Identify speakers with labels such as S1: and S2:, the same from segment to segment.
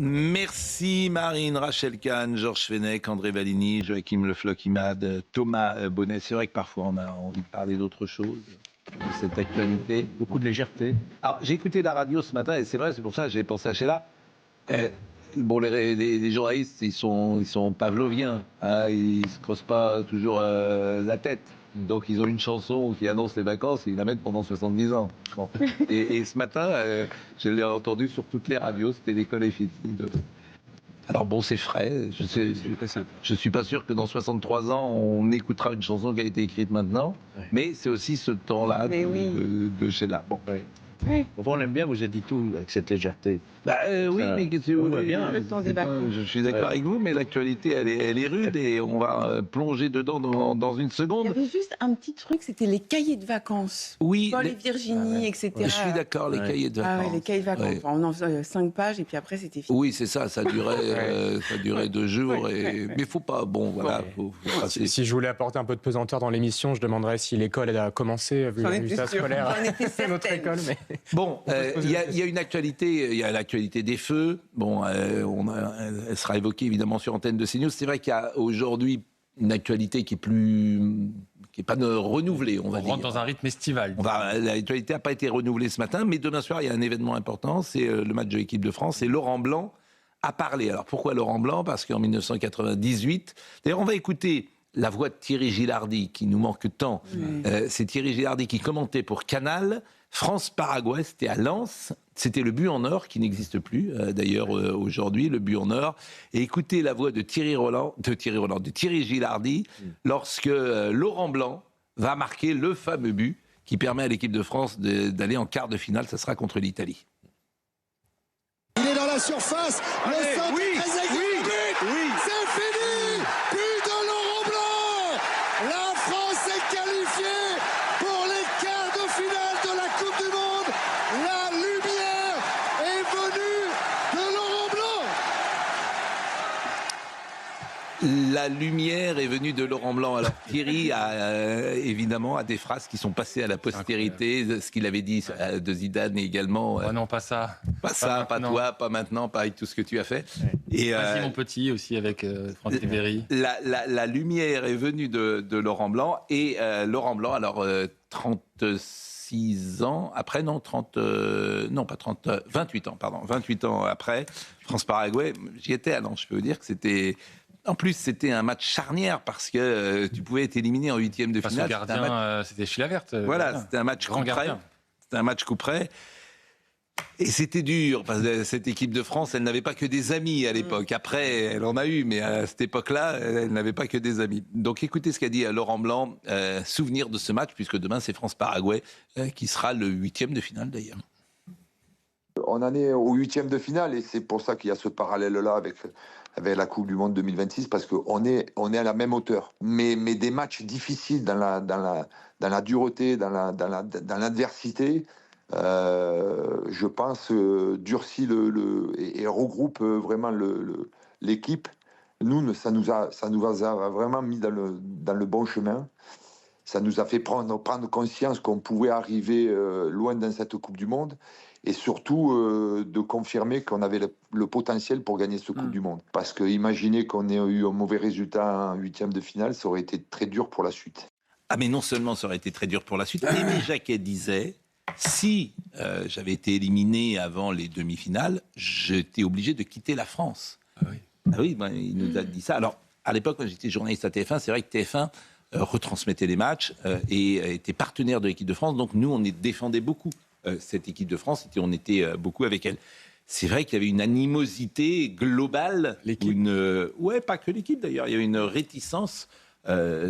S1: Merci Marine, Rachel Kahn, Georges Fenech, André Valigny, Joachim Le Floch-Imad, Thomas Bonnet. C'est vrai que parfois on a envie de parler d'autre chose, de cette actualité.
S2: Beaucoup de légèreté.
S1: Alors j'ai écouté la radio ce matin et c'est vrai, c'est pour ça que j'ai pensé à Sheila. Bon, les journalistes, ils sont pavloviens, hein, ils se creusent pas toujours la tête. Donc ils ont une chanson qui annonce les vacances et ils la mettent pendant 70 ans. Bon. Et ce matin, je l'ai entendu sur toutes les radios, c'était l'école effective. Alors bon, c'est frais, je suis pas sûr que dans 63 ans, on écoutera une chanson qui a été écrite maintenant, mais c'est aussi ce temps-là de Sheila. Bon.
S2: Oui. Bon, on aime bien, vous avez dit tout avec cette légèreté.
S1: Oui, mais qu'est-ce que vous voulez bien.
S3: Le temps des vacances.
S1: Je suis d'accord avec vous, mais l'actualité, elle est rude et on va plonger dedans dans une
S3: Il y
S1: seconde.
S3: avait juste un petit truc, c'était les cahiers de vacances.
S1: Oui,
S3: Paul et Virginie, etc.
S1: je suis d'accord, les cahiers de vacances.
S3: Ah ouais, les cahiers de vacances.
S1: Ouais.
S3: Enfin, on en faisait 5 pages et puis après c'était fini.
S1: Oui, c'est ça, ça durait 2 jours. Mais faut pas, bon, voilà. Faut passer.
S4: Si je voulais apporter un peu de pesanteur dans l'émission, je demanderais si l'école elle a commencé, vu
S3: J'en
S4: le
S3: étais
S4: résultat
S3: sûre,
S4: scolaire.
S3: j'en étais
S4: C'est notre
S3: certaine.
S4: école, mais...
S1: Bon, il y a une actualité, il y a l'actualité des feux. Bon, elle sera évoquée évidemment sur antenne de CNews. C'est vrai qu'il y a aujourd'hui une actualité qui est pas renouvelée, on va dire.
S5: On rentre dans un rythme estival.
S1: L'actualité n'a pas été renouvelée ce matin, mais demain soir, il y a un événement important, c'est le match de l'équipe de France, et Laurent Blanc a parlé. Alors pourquoi Laurent Blanc ? Parce qu'en 1998, d'ailleurs on va écouter la voix de Thierry Gilardi, qui nous manque tant. C'est Thierry Gilardi qui commentait pour Canal. France-Paraguay, c'était à Lens. C'était le but en or, qui n'existe plus, d'ailleurs, aujourd'hui, le but en or. Et écoutez la voix de Thierry Gilardi, lorsque Laurent Blanc va marquer le fameux but qui permet à l'équipe de France d'aller en quart de finale. Ça sera contre l'Italie.
S6: Il est dans la surface, le centre est très aigu, but, c'est fini, but de Laurent Blanc. La France est qualifiée pour les quarts de finale de la Coupe du Monde. La lumière est venue de Laurent Blanc.
S1: La lumière est venue de Laurent Blanc. Alors Thierry évidemment a des phrases qui sont passées à la postérité, ce qu'il avait dit de Zidane et également.
S5: Oh non, pas ça.
S1: Pas ça, pas toi, pas maintenant, pas avec tout ce que tu as fait. Et
S5: Vas-y mon petit aussi avec Franck Ribéry.
S1: la lumière est venue de Laurent Blanc et Laurent Blanc, alors 36 ans après, non, 28 ans, pardon, 28 ans après, France-Paraguay, j'y étais, alors je peux vous dire que c'était... En plus, c'était un match charnière parce que tu pouvais être éliminé en huitième de
S5: Face
S1: finale.
S5: au gardien, c'était Chilavert.
S1: Voilà, c'était un match coup près. C'était un match coup près. Et c'était dur, parce que cette équipe de France, elle n'avait pas que des amis à l'époque. Après, elle en a eu, mais à cette époque-là, elle n'avait pas que des amis. Donc écoutez ce qu'a dit Laurent Blanc, souvenir de ce match, puisque demain c'est France-Paraguay, qui sera le huitième de finale d'ailleurs.
S7: On en est au huitième de finale et c'est pour ça qu'il y a ce parallèle-là avec la Coupe du Monde 2026 parce qu'on est à la même hauteur. Mais des matchs difficiles dans la dureté, dans l'adversité, je pense, durcit et regroupe vraiment l'équipe. Nous, ça nous a vraiment mis dans le bon chemin. Ça nous a fait prendre conscience qu'on pouvait arriver loin dans cette Coupe du Monde et surtout de confirmer qu'on avait le potentiel pour gagner cette Coupe du Monde. Parce que imaginez qu'on ait eu un mauvais résultat en huitième de finale, ça aurait été très dur pour la suite.
S1: Ah mais non seulement ça aurait été très dur pour la suite, Aimé Jacquet disait, si j'avais été éliminé avant les demi-finales, j'étais obligé de quitter la France. Ah oui, il nous a dit ça. Alors, à l'époque, quand j'étais journaliste à TF1, c'est vrai que TF1 retransmettait les matchs et était partenaire de l'équipe de France. Donc nous, on défendait beaucoup cette équipe de France. On était beaucoup avec elle. C'est vrai qu'il y avait une animosité globale. Ouais, pas que l'équipe d'ailleurs. Il y avait une réticence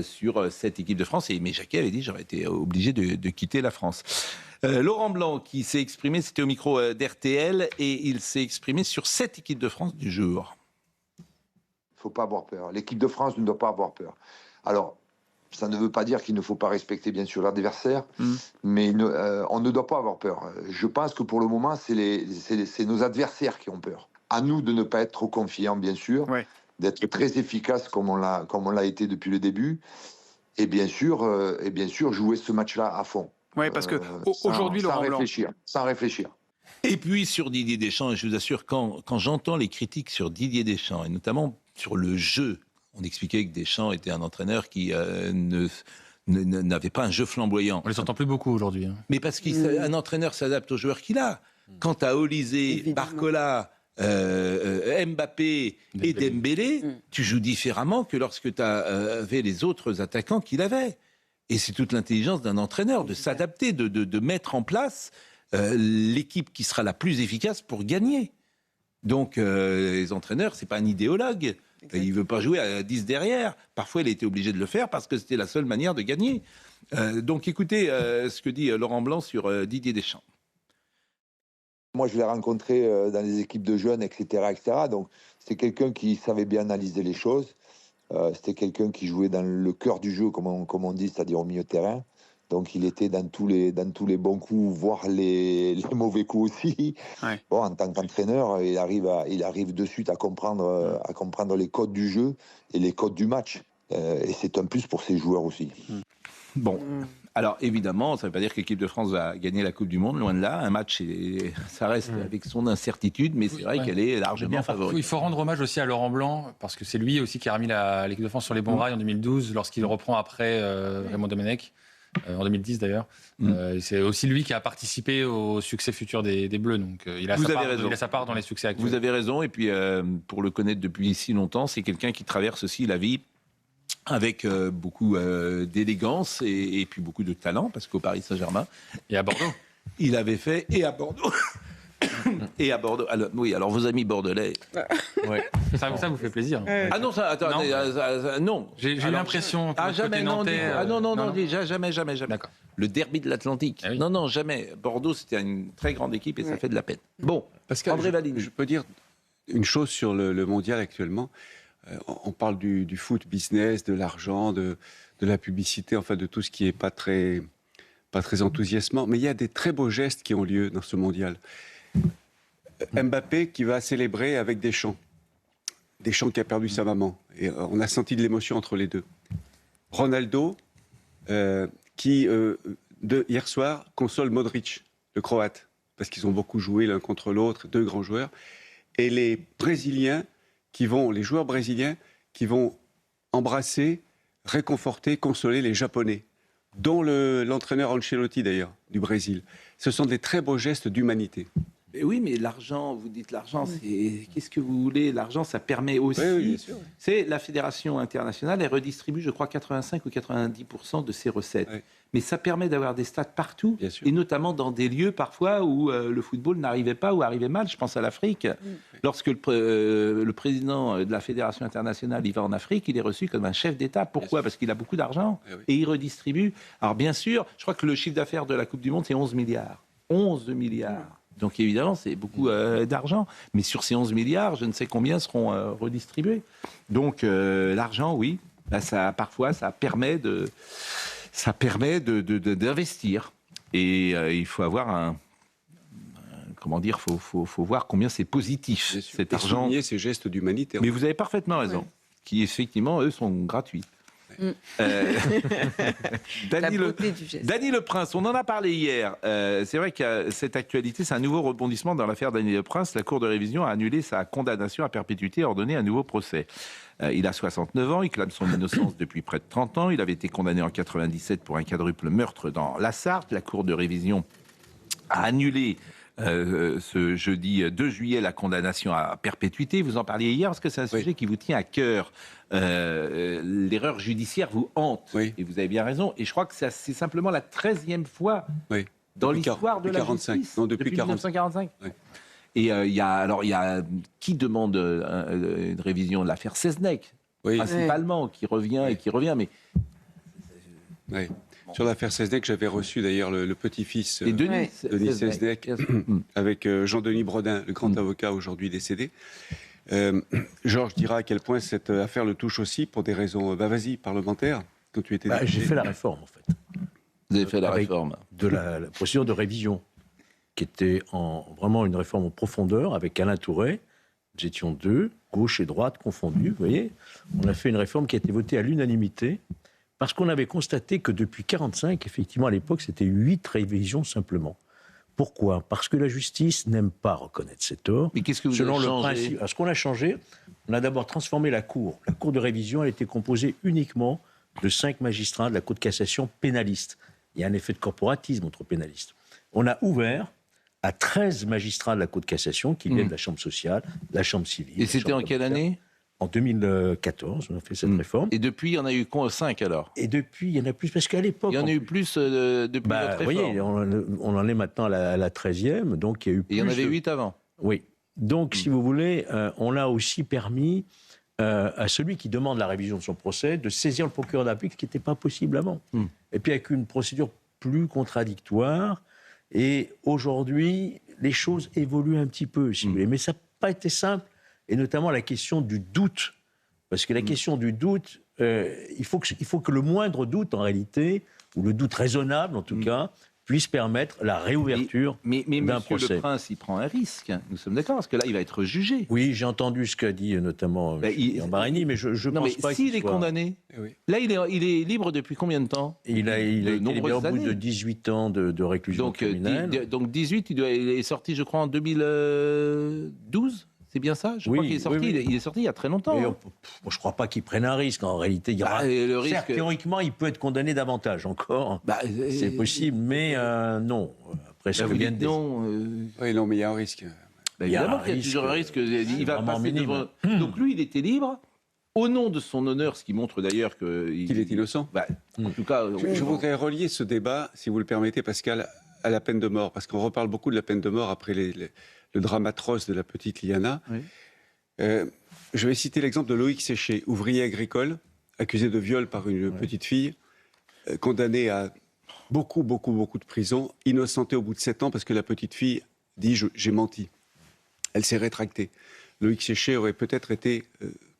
S1: sur cette équipe de France. Et Aimé Jacquet avait dit j'aurais été obligé de quitter la France. Laurent Blanc, qui s'est exprimé, c'était au micro d'RTL, et il s'est exprimé sur cette équipe de France du jour.
S7: Il ne faut pas avoir peur. L'équipe de France ne doit pas avoir peur. Alors, ça ne veut pas dire qu'il ne faut pas respecter, bien sûr, l'adversaire, mais on ne doit pas avoir peur. Je pense que pour le moment, c'est nos adversaires qui ont peur. À nous de ne pas être trop confiants, bien sûr, d'être très efficaces comme on l'a été depuis le début, et bien sûr jouer ce match-là à fond.
S8: Oui, parce que aujourd'hui, Laurent Blanc...
S7: Sans réfléchir.
S1: Et puis sur Didier Deschamps, et je vous assure, quand j'entends les critiques sur Didier Deschamps, et notamment sur le jeu, on expliquait que Deschamps était un entraîneur qui n'avait pas un jeu flamboyant.
S5: On les entend plus beaucoup aujourd'hui.
S1: Mais parce qu'un entraîneur s'adapte aux joueurs qu'il a. Quant à Olysée,
S3: Évidemment.
S1: Barcola, Mbappé et Dembélé, tu joues différemment que lorsque tu avais les autres attaquants qu'il avait. Et c'est toute l'intelligence d'un entraîneur de s'adapter, de mettre en place l'équipe qui sera la plus efficace pour gagner. Donc les entraîneurs, c'est pas un idéologue. Il ne veut pas jouer à 10 derrière. Parfois, il a été obligé de le faire parce que c'était la seule manière de gagner. Donc écoutez ce que dit Laurent Blanc sur Didier Deschamps.
S7: Moi, je l'ai rencontré dans les équipes de jeunes, etc. Donc, c'était quelqu'un qui savait bien analyser les choses. C'était quelqu'un qui jouait dans le cœur du jeu, comme on dit, c'est-à-dire au milieu de terrain. Donc, il était dans tous les bons coups, voire les mauvais coups aussi.
S3: Ouais.
S7: Bon, en tant qu'entraîneur, il arrive de suite à comprendre les codes du jeu et les codes du match. Et c'est un plus pour ses joueurs aussi.
S1: Bon, alors évidemment, ça ne veut pas dire que l'équipe de France va gagner la Coupe du Monde, loin de là. Un match, ça reste avec son incertitude, mais c'est vrai qu'elle est largement favorite.
S5: Il faut rendre hommage aussi à Laurent Blanc, parce que c'est lui aussi qui a remis l'équipe de France sur les bons rails en 2012, lorsqu'il reprend après Raymond Domenech, en 2010 d'ailleurs. C'est aussi lui qui a participé au succès futur des Bleus. Donc il a sa part dans les succès actuels.
S1: Vous avez raison, et puis pour le connaître depuis si longtemps, c'est quelqu'un qui traverse aussi la vie avec beaucoup d'élégance et puis beaucoup de talent, parce qu'au Paris Saint-Germain...
S5: Et à Bordeaux.
S1: Il avait fait, et à Bordeaux... Et à Bordeaux... Alors, oui, alors vos amis bordelais...
S5: Ouais. Ça vous fait plaisir.
S1: Ah non, ça, attends, non.
S5: J'ai eu l'impression que
S1: jamais, non, jamais.
S5: D'accord.
S1: Le derby de l'Atlantique.
S5: Ah oui.
S1: Non, jamais. Bordeaux, c'était une très grande équipe et ça fait de la peine. Bon,
S8: Pascal,
S1: André Valigny.
S8: je peux dire une chose sur le mondial actuellement. On parle du foot business, de l'argent, de la publicité, enfin de tout ce qui n'est pas très enthousiasmant. Mais il y a des très beaux gestes qui ont lieu dans ce mondial. Mbappé qui va célébrer avec Deschamps. Deschamps qui a perdu sa maman. Et on a senti de l'émotion entre les deux. Ronaldo qui, hier soir, console Modric, le Croate. Parce qu'ils ont beaucoup joué l'un contre l'autre, deux grands joueurs. Et les joueurs brésiliens qui vont embrasser, réconforter, consoler les Japonais, dont l'entraîneur Ancelotti d'ailleurs, du Brésil. Ce sont des très beaux gestes d'humanité.
S1: Mais oui, mais l'argent, vous dites l'argent, c'est... Qu'est-ce que vous voulez? L'argent, ça permet aussi...
S8: Oui, bien sûr.
S1: C'est la Fédération internationale, elle redistribue, je crois, 85 ou 90% de ses recettes. Oui. Mais ça permet d'avoir des stades partout, et notamment dans des lieux parfois où le football n'arrivait pas ou arrivait mal. Je pense à l'Afrique. Lorsque le président de la Fédération internationale il va en Afrique, il est reçu comme un chef d'État. Pourquoi? Parce qu'il a beaucoup d'argent et il redistribue. Alors bien sûr, je crois que le chiffre d'affaires de la Coupe du Monde, c'est 11 milliards. 11 milliards. Donc évidemment, c'est beaucoup d'argent. Mais sur ces 11 milliards, je ne sais combien seront redistribués. Donc l'argent, oui, parfois, ça permet d'investir. Et il faut avoir faut voir combien c'est positif, cet argent.
S8: Souligner ces gestes d'humanité.
S1: Mais vous avez parfaitement raison, qui effectivement, eux, sont gratuits. Dany Le Prince, on en a parlé hier. C'est vrai que cette actualité, c'est un nouveau rebondissement dans l'affaire Dany Le Prince. La Cour de révision a annulé sa condamnation à perpétuité et ordonné un nouveau procès. Il a 69 ans, il clame son innocence depuis près de 30 ans. Il avait été condamné en 97 pour un quadruple meurtre dans la Sarthe. La Cour de révision a annulé ce jeudi 2 juillet la condamnation à perpétuité. Vous en parliez hier parce que c'est un sujet qui vous tient à cœur. L'erreur judiciaire vous hante, et vous avez bien raison. Et je crois que c'est simplement la 13e fois dans l'histoire de la justice.
S8: Non, depuis
S1: 1945. Et il y a qui demande une révision de l'affaire Seznec, principalement, qui revient et qui revient. Mais
S8: sur l'affaire Seznec, j'avais reçu d'ailleurs le petit-fils
S1: Denis
S8: Seznec avec Jean-Denis Brodin, le grand avocat aujourd'hui décédé. Georges dira à quel point cette affaire le touche aussi pour des raisons parlementaires. Quand tu étais
S2: j'ai fait la réforme en fait.
S1: Vous avez fait la réforme
S2: de la procédure de révision, qui était vraiment une réforme en profondeur avec Alain Tourret. Nous étions deux, gauche et droite confondues, vous voyez. On a fait une réforme qui a été votée à l'unanimité. Parce qu'on avait constaté que depuis 1945, effectivement, à l'époque, c'était 8 révisions simplement. Pourquoi ? Parce que la justice n'aime pas reconnaître ses torts.
S1: Mais qu'est-ce que vous
S2: Selon
S1: avez
S2: le
S1: changé ?
S2: principe, alors, ce qu'on a changé, on a d'abord transformé la Cour. La Cour de révision, elle était composée uniquement de 5 magistrats de la Cour de cassation pénalistes. Il y a un effet de corporatisme entre pénalistes. On a ouvert à 13 magistrats de la Cour de cassation qui viennent de la Chambre sociale, de la Chambre civile.
S1: Et c'était en quelle année ?
S2: En 2014, on a fait cette réforme.
S1: Et depuis, il y en a eu 5 alors ?
S2: Et depuis, il y en a plus, parce qu'à l'époque...
S1: Il y en a eu plus depuis votre
S2: vous
S1: réforme.
S2: voyez, on en est maintenant à la 13e, donc il y a eu plus.
S1: Et il y en avait 8 avant.
S2: Oui. Donc, si vous voulez, on a aussi permis à celui qui demande la révision de son procès de saisir le procureur de la République, ce qui n'était pas possible avant. Et puis avec une procédure plus contradictoire. Et aujourd'hui, les choses évoluent un petit peu, si vous voulez. Mais ça n'a pas été simple. Et notamment la question du doute. Parce que la question du doute, il faut que le moindre doute, en réalité, ou le doute raisonnable en tout cas, puisse permettre la réouverture
S1: mais
S2: d'un
S1: Monsieur
S2: procès.
S1: le Prince, il prend un risque. Hein. Nous sommes d'accord, parce que là, il va être jugé.
S2: Oui, j'ai entendu ce qu'a dit notamment Barini, mais je
S1: non,
S2: pense
S1: mais
S2: pas
S1: s'il
S2: qu'il
S1: est
S2: soit...
S1: condamné,
S8: Oui.
S1: là, il est libre depuis combien de temps ?
S2: Il a été libéré au bout
S1: années.
S2: de 18 ans de réclusion criminelle.
S1: Donc 18, il est sorti, je crois, en 2012. C'est bien ça ? Je crois qu'il est sorti.
S2: oui.
S1: Il est sorti il y a très longtemps.
S2: Et
S1: hein.
S2: je ne crois pas qu'il prenne un risque. En réalité, il y aura...
S1: le risque...
S2: Certes, théoriquement, il peut être condamné davantage encore. C'est possible, mais non. Après ce que vient de dire...
S8: Oui, non, mais il y a un risque.
S1: Évidemment qu'il y a toujours un risque. Il va passer devant... Donc lui, il était libre. Au nom de son honneur, ce qui montre d'ailleurs
S8: Qu'il est innocent.
S1: En tout cas...
S8: Je voudrais relier ce débat, si vous le permettez, Pascal, à la peine de mort. Parce qu'on reparle beaucoup de la peine de mort après le drame atroce de la petite Liana.
S1: Oui.
S8: Je vais citer l'exemple de Loïc Séché, ouvrier agricole, accusé de viol par une petite fille, condamné à beaucoup de prison, innocenté au bout de 7 ans parce que la petite fille dit « j'ai menti ». Elle s'est rétractée. Loïc Séché aurait peut-être été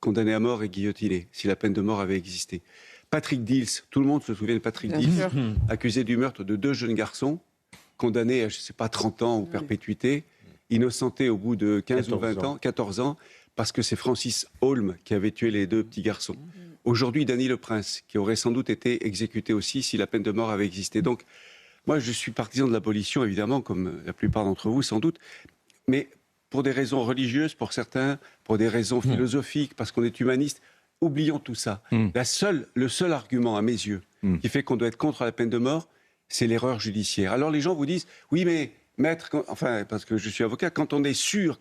S8: condamné à mort et guillotiné si la peine de mort avait existé. Patrick Dils, tout le monde se souvient de Patrick Dils, accusé du meurtre de 2 jeunes garçons, condamné à, je ne sais pas, 30 ans ou perpétuité, innocenté au bout de 15 ou 20 ans, 14 ans, parce que c'est Francis Holm qui avait tué les 2 petits garçons. Aujourd'hui, Dany Le Prince, qui aurait sans doute été exécuté aussi si la peine de mort avait existé. Donc, moi, je suis partisan de l'abolition, évidemment, comme la plupart d'entre vous, sans doute, mais pour des raisons religieuses, pour certains, pour des raisons philosophiques, parce qu'on est humaniste. Oublions tout ça. Le seul argument, à mes yeux, qui fait qu'on doit être contre la peine de mort, c'est l'erreur judiciaire. Alors les gens vous disent, oui, mais maître, enfin, parce que je suis avocat, quand on est sûr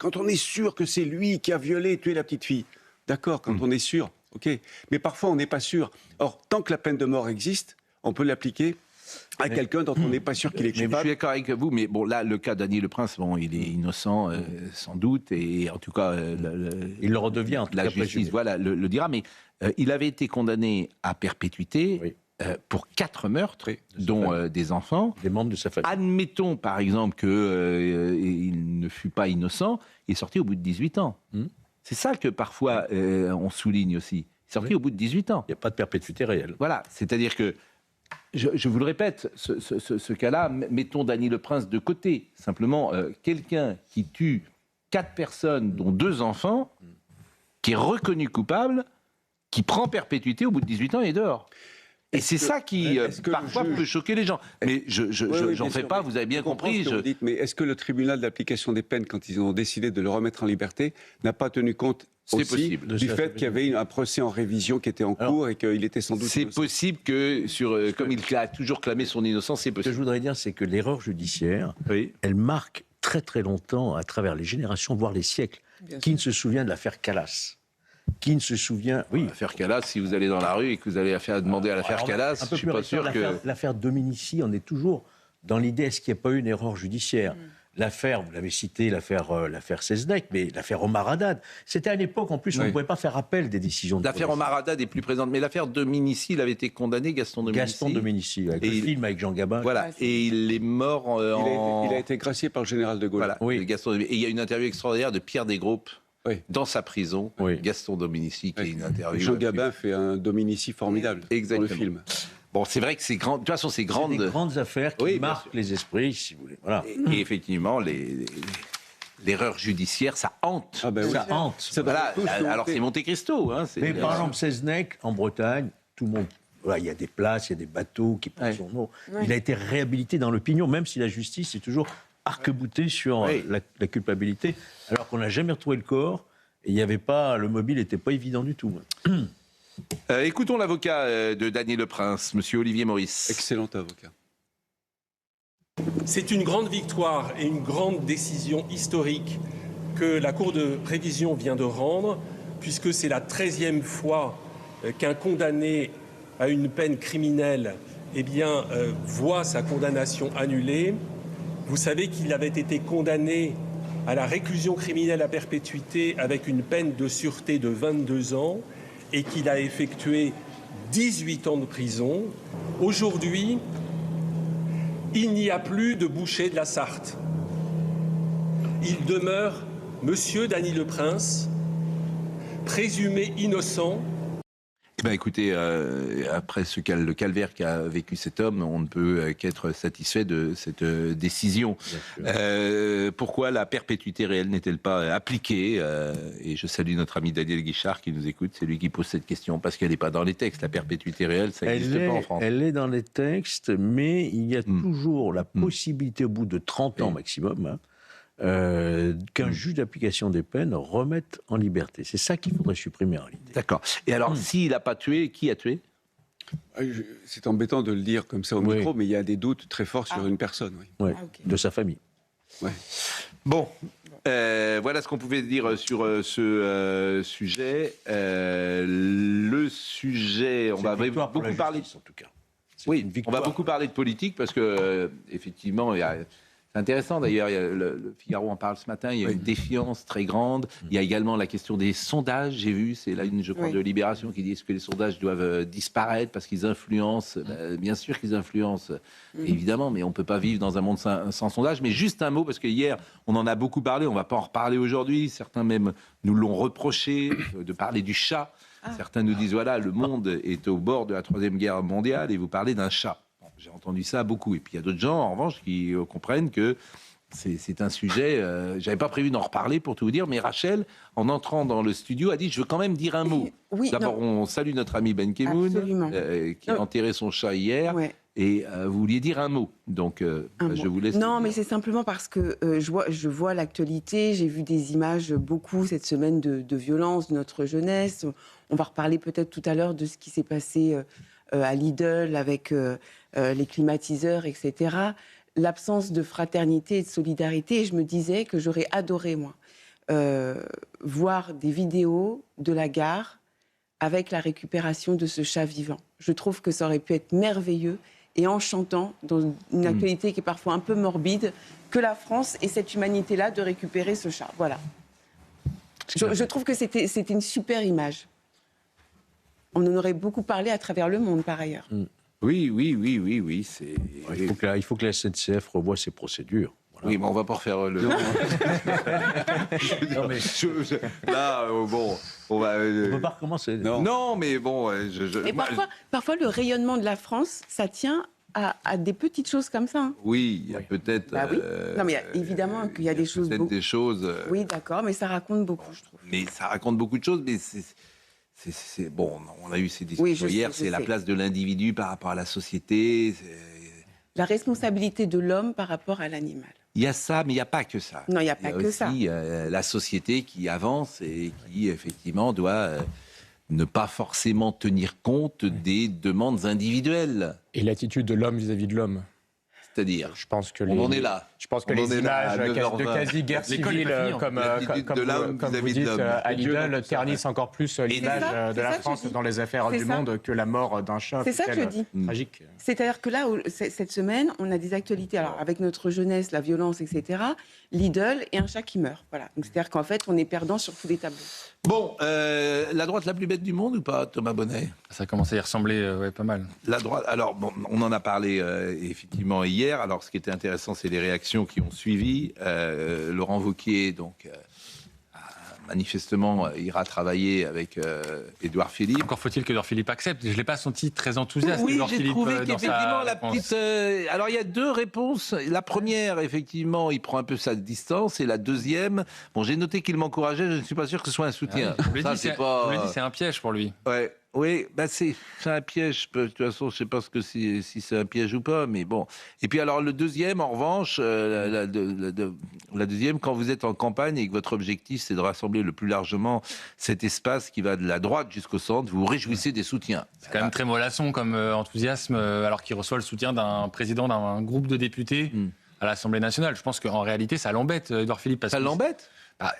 S8: que c'est lui qui a violé et tué la petite fille, d'accord, quand on est sûr, ok, mais parfois on n'est pas sûr. Or, tant que la peine de mort existe, on peut l'appliquer à quelqu'un dont on n'est pas sûr qu'il est coupable.
S1: Je suis d'accord avec vous, mais bon, là, le cas d'Dany Le Prince, bon, il est innocent, sans doute, et en tout cas...
S2: il le redevient, en tout
S1: la
S2: cas,
S1: justice,
S2: présumé.
S1: voilà, le dira, mais il avait été condamné à perpétuité pour 4 meurtres, dont des enfants.
S2: Des membres de sa famille.
S1: Admettons, par exemple, qu'il ne fut pas innocent, il est sorti au bout de 18 ans. C'est ça que parfois on souligne aussi. Il est sorti au bout de 18 ans.
S2: Il n'y a pas de perpétuité réelle.
S1: Voilà, c'est-à-dire que, je vous le répète, ce cas-là, mettons Dany Le Prince de côté. Simplement, quelqu'un qui tue 4 personnes, dont 2 enfants, qui est reconnu coupable, qui prend perpétuité au bout de 18 ans et est dehors. Et c'est ça qui, parfois, peut choquer les gens. Mais j'en fais pas, vous avez bien compris.
S8: Vous dites, mais est-ce que le tribunal d'application des peines, quand ils ont décidé de le remettre en liberté, n'a pas tenu compte aussi du fait qu'il y avait un procès en révision qui était en cours et qu'il était sans doute...
S1: C'est possible que, comme il a toujours clamé son innocence, c'est possible.
S2: Ce que je voudrais dire, c'est que l'erreur judiciaire, elle marque très très longtemps, à travers les générations, voire les siècles. Qui ne se souvient de l'affaire Calas ? Qui ne se souvient... Oui.
S1: L'affaire Calas, si vous allez dans la rue et que vous allez demander à l'affaire Calas, je ne suis pas sûr que...
S2: L'affaire Dominici, on est toujours dans l'idée, est-ce qu'il n'y a pas eu une erreur judiciaire ? L'affaire, vous l'avez cité, l'affaire Seznec, mais l'affaire Omar Haddad. C'était à l'époque, en plus, on ne pouvait pas faire appel des décisions de
S1: L'affaire Omar Haddad est plus présente, mais l'affaire Dominici, il avait été condamné, Gaston Dominici,
S2: avec le film avec Jean Gabin.
S1: Voilà, et il est mort
S8: Il a été gracié par le général de Gaulle.
S1: Voilà, Gaston Dominici. Et il y a une interview extraordinaire de Pierre Desgroupes, dans sa prison, Gaston Dominici, qui est une interview...
S8: Jean Gabin fait un Dominici formidable dans le film.
S1: Bon, c'est vrai que c'est grand. De toute façon, c'est
S2: des grandes affaires qui marquent les esprits, si vous voulez. Voilà.
S1: Et effectivement, l'erreur judiciaire, ça hante.
S8: Ah ben oui.
S2: Ça hante.
S1: Voilà. Alors c'est Monte Cristo. Hein,
S2: mais par exemple, Seznec, en Bretagne, tout le monde. Voilà, il y a des places, il y a des bateaux qui prennent son nom. Il a été réhabilité dans l'opinion, même si la justice est toujours arc-bouté sur la culpabilité, alors qu'on n'a jamais retrouvé le corps. Et il y avait pas, le mobile n'était pas évident du tout.
S1: Écoutons l'avocat de Dany Le Prince, monsieur Olivier Maurice.
S8: Excellent avocat.
S9: C'est une grande victoire et une grande décision historique que la Cour de révision vient de rendre, puisque c'est la 13e fois qu'un condamné à une peine criminelle voit sa condamnation annulée. Vous savez qu'il avait été condamné à la réclusion criminelle à perpétuité avec une peine de sûreté de 22 ans et qu'il a effectué 18 ans de prison. Aujourd'hui, il n'y a plus de boucher de la Sarthe. Il demeure Monsieur Dany Le Prince, présumé innocent.
S1: Eh bien, écoutez, après le calvaire qu'a vécu cet homme, on ne peut qu'être satisfait de cette décision. Pourquoi la perpétuité réelle n'est-elle pas appliquée Et je salue notre ami Daniel Guichard qui nous écoute, c'est lui qui pose cette question, parce qu'elle n'est pas dans les textes. La perpétuité réelle, ça n'existe pas en France.
S2: Elle est dans les textes, mais il y a toujours la possibilité, au bout de 30 ans maximum, qu'un juge d'application des peines remette en liberté. C'est ça qu'il faudrait supprimer en réalité.
S1: D'accord. Et alors, s'il n'a pas tué, qui a tué ?
S8: C'est embêtant de le dire comme ça au micro, mais il y a des doutes très forts sur une personne.
S2: De sa famille.
S1: Bon, voilà ce qu'on pouvait dire sur ce sujet. Le sujet, on va beaucoup parler,
S2: en tout cas.
S1: Oui, on va beaucoup parler de politique parce que effectivement, c'est intéressant d'ailleurs, le Figaro en parle ce matin, il y a une défiance très grande. Il y a également la question des sondages, j'ai vu, c'est là une, je crois, de Libération qui dit est-ce que les sondages doivent disparaître parce qu'ils influencent. Bien sûr qu'ils influencent, évidemment, mais on ne peut pas vivre dans un monde sans sondage. Mais juste un mot, parce que hier, on en a beaucoup parlé, on ne va pas en reparler aujourd'hui, certains même nous l'ont reproché de parler du chat. Certains nous disent, voilà, le monde est au bord de la Troisième Guerre mondiale et vous parlez d'un chat. J'ai entendu ça beaucoup. Et puis il y a d'autres gens, en revanche, qui comprennent que c'est un sujet... j'avais pas prévu d'en reparler, pour tout vous dire, mais Rachel, en entrant dans le studio, a dit « Je veux quand même dire un mot ». D'abord, on salue notre ami Ben Kemoun, qui a enterré son chat hier. Et vous vouliez dire un mot. Donc, je vous laisse...
S3: Non, mais c'est simplement parce que je vois l'actualité. J'ai vu des images beaucoup cette semaine de violence de notre jeunesse. On va reparler peut-être tout à l'heure de ce qui s'est passé à Lidl avec... les climatiseurs, etc. L'absence de fraternité et de solidarité. Et je me disais que j'aurais adoré, moi, voir des vidéos de la gare avec la récupération de ce chat vivant. Je trouve que ça aurait pu être merveilleux et enchantant, dans une actualité qui est parfois un peu morbide, que la France ait cette humanité-là de récupérer ce chat. Voilà. Je trouve que c'était une super image. On en aurait beaucoup parlé à travers le monde, par ailleurs.
S1: Oui.
S2: Il faut que la SNCF revoie ses procédures. Voilà.
S1: Oui, mais on va pas refaire le...
S2: Non, mais...
S1: Là, bon, on va...
S2: On peut pas recommencer.
S1: Non, mais bon...
S3: Et parfois, le rayonnement de la France, ça tient à des petites choses comme ça. Hein.
S1: Oui, il y a peut-être...
S3: Non, mais évidemment qu'il y a des choses...
S1: Peut-être des choses...
S3: Oui, d'accord, mais ça raconte beaucoup, je trouve.
S1: Mais ça raconte beaucoup de choses, mais bon, on a eu ces discussions hier, c'est la place de l'individu par rapport à la société.
S3: La responsabilité de l'homme par rapport à l'animal.
S1: Il y a ça, mais il n'y a pas que ça.
S3: Non, il n'y a pas que ça.
S1: Il y a aussi la société qui avance et qui, effectivement, doit ne pas forcément tenir compte des demandes individuelles.
S4: Et l'attitude de l'homme vis-à-vis de l'homme.
S1: C'est-à-dire,
S4: on
S1: en est là.
S4: Je pense que les images de quasi-guerre civile, comme vous dites, à Lidl, ternissent encore plus l'image de la France dans les affaires du monde que la mort d'un chat.
S3: C'est ça que je dis.
S4: Tragique.
S3: C'est-à-dire que là, cette semaine, on a des actualités. Alors, avec notre jeunesse, la violence, etc., Lidl et un chat qui meurt. Voilà. Donc, c'est-à-dire qu'en fait, on est perdant sur tous les tableaux.
S1: Bon, la droite la plus bête du monde ou pas, Thomas Bonnet ?
S5: Ça commence à y ressembler pas mal.
S1: La droite, alors, bon, on en a parlé effectivement hier. Alors, ce qui était intéressant, c'est les réactions qui ont suivi. Laurent Wauquiez, donc, manifestement, ira travailler avec Édouard Philippe.
S5: Encore faut-il qu'Édouard Philippe accepte. Je ne l'ai pas senti très enthousiaste.
S1: Oui, j'ai
S5: Philippe,
S1: trouvé
S5: dans
S1: qu'effectivement, la
S5: réponse.
S1: petite... alors, il y a deux réponses. La première, effectivement, il prend un peu sa distance. Et la deuxième, bon, j'ai noté qu'il m'encourageait. Je ne suis pas sûr que ce soit un soutien.
S5: Je vous l'ai dit, c'est un piège pour lui.
S1: Ouais. Oui, bah c'est un piège. De toute façon, je ne sais pas si c'est un piège ou pas, mais bon. Et puis alors le deuxième, en revanche, la deuxième, quand vous êtes en campagne et que votre objectif c'est de rassembler le plus largement cet espace qui va de la droite jusqu'au centre, vous vous réjouissez des soutiens.
S5: C'est quand même très mollasson comme enthousiasme, alors qu'il reçoit le soutien d'un président d'un groupe de députés à l'Assemblée nationale. Je pense qu'en réalité, ça l'embête, Édouard Philippe.
S1: Ça l'embête ?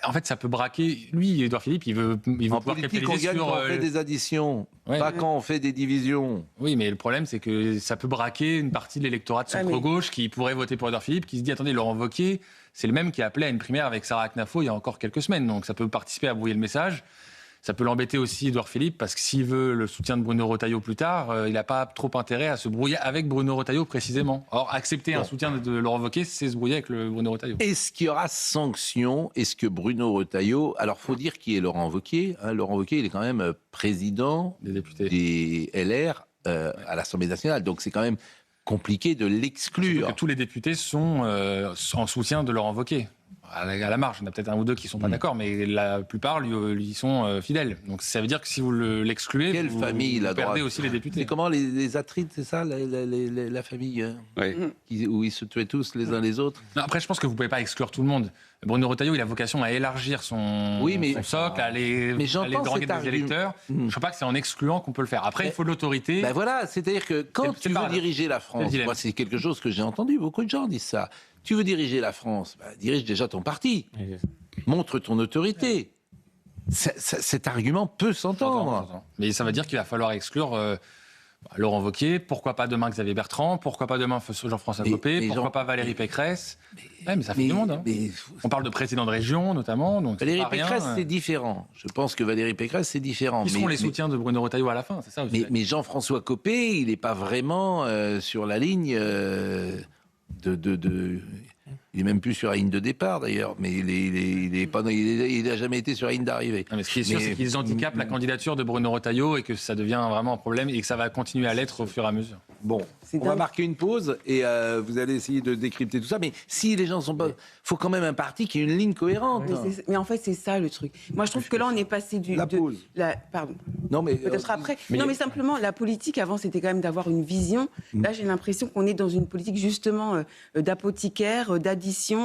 S5: En fait, ça peut braquer. Lui, Édouard Philippe, il veut
S1: en
S5: pouvoir
S1: politique, on gagne quand on fait des additions, pas quand on fait des divisions.
S5: Oui, mais le problème, c'est que ça peut braquer une partie de l'électorat de centre-gauche qui pourrait voter pour Édouard Philippe, qui se dit, attendez, Laurent Wauquiez, c'est le même qui a appelé à une primaire avec Sarah Knafo il y a encore quelques semaines. Donc ça peut participer à brouiller le message. Ça peut l'embêter aussi, Édouard Philippe, parce que s'il veut le soutien de Bruno Retailleau plus tard, il n'a pas trop intérêt à se brouiller avec Bruno Retailleau précisément. Or, accepter un soutien de Laurent Wauquiez, c'est se brouiller avec le Bruno Retailleau.
S1: Est-ce qu'il y aura sanction ? Est-ce que Bruno Retailleau... Alors, il faut dire qui est Laurent Wauquiez. Laurent Wauquiez, il est quand même président
S5: des députés
S1: des LR à l'Assemblée nationale. Donc, c'est quand même compliqué de l'exclure.
S5: Que tous les députés sont en soutien de Laurent Wauquiez. À la marge, il y en a peut-être un ou deux qui ne sont pas d'accord, mais la plupart lui sont fidèles. Donc ça veut dire que si vous l'excluez, vous perdez aussi les députés.
S1: C'est comment les Atrides, c'est ça, la famille où ils se tuaient tous les uns les autres.
S5: Non, après, je pense que vous ne pouvez pas exclure tout le monde. Bruno Retailleau, il a vocation à élargir son socle, à aller draguer des électeurs. Je ne crois pas que c'est en excluant qu'on peut le faire. Après, il faut de l'autorité.
S1: Ben voilà, c'est-à-dire que quand tu veux diriger la France, moi c'est quelque chose que j'ai entendu, beaucoup de gens disent ça. Tu veux diriger la France, dirige déjà ton parti. Montre ton autorité. Cet argument peut s'entendre.
S5: Mais ça veut dire qu'il va falloir exclure Laurent Wauquiez, pourquoi pas demain Xavier Bertrand, pourquoi pas demain Jean-François Copé, pourquoi pas Valérie Pécresse. Mais ça fait du monde. On parle de président de région, notamment. Donc
S1: Valérie Pécresse, c'est différent. Je pense que Valérie Pécresse, c'est différent.
S5: Qui seront les soutiens de Bruno Retailleau à la fin, c'est ça aussi.
S1: Mais Jean-François Copé, il n'est pas vraiment sur la ligne il est même plus sur la ligne de départ d'ailleurs, mais il n'a jamais été sur la ligne d'arrivée.
S5: Ce qui est sûr, c'est qu'ils handicapent la candidature de Bruno Retailleau et que ça devient vraiment un problème et que ça va continuer à l'être au fur et à mesure.
S1: Bon, on va marquer une pause et vous allez essayer de décrypter tout ça. Mais si les gens sont pas, faut quand même un parti qui ait une ligne cohérente.
S3: Mais en fait, c'est ça le truc. Moi, je trouve que là, on est passé
S1: pause.
S3: Pardon.
S1: Non, mais
S3: peut-être après. Mais simplement, la politique avant, c'était quand même d'avoir une vision. Là, j'ai l'impression qu'on est dans une politique justement d'apothicaire, d'addition.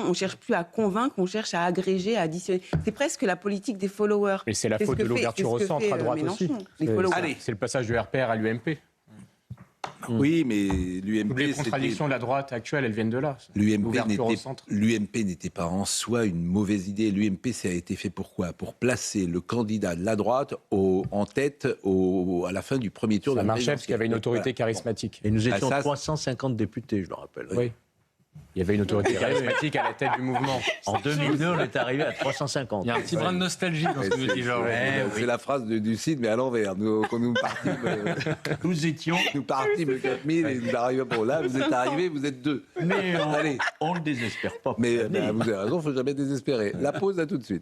S3: On cherche plus à convaincre, on cherche à agréger, à additionner. C'est presque la politique des followers.
S4: Et c'est la faute de l'ouverture au centre à droite aussi. C'est le passage du RPR à l'UMP.
S1: Oui, mais l'UMP...
S4: Toutes les contradictions de la droite actuelle, elles viennent de là.
S1: L'UMP n'était pas en soi une mauvaise idée. L'UMP, ça a été fait pourquoi ? Pour placer le candidat de la droite en tête à la fin du premier tour.
S4: Ça marchait parce qu'il y avait une autorité charismatique.
S2: Et nous étions 350 députés, je le rappelle.
S4: Oui. Il y avait une autorité charismatique à la tête du mouvement.
S2: En 2002, on est arrivé à 350.
S5: Il y a un petit brin de nostalgie dans ce que nous dit Georges.
S1: C'est la phrase du Cid, mais à l'envers. Nous partîmes. Nous partîmes 4000 et nous arrivons. Bon, là, vous êtes arrivés, vous êtes 2.
S2: Mais on ne le désespère pas.
S1: Mais vous avez raison, il ne faut jamais désespérer. La pause, à tout de suite.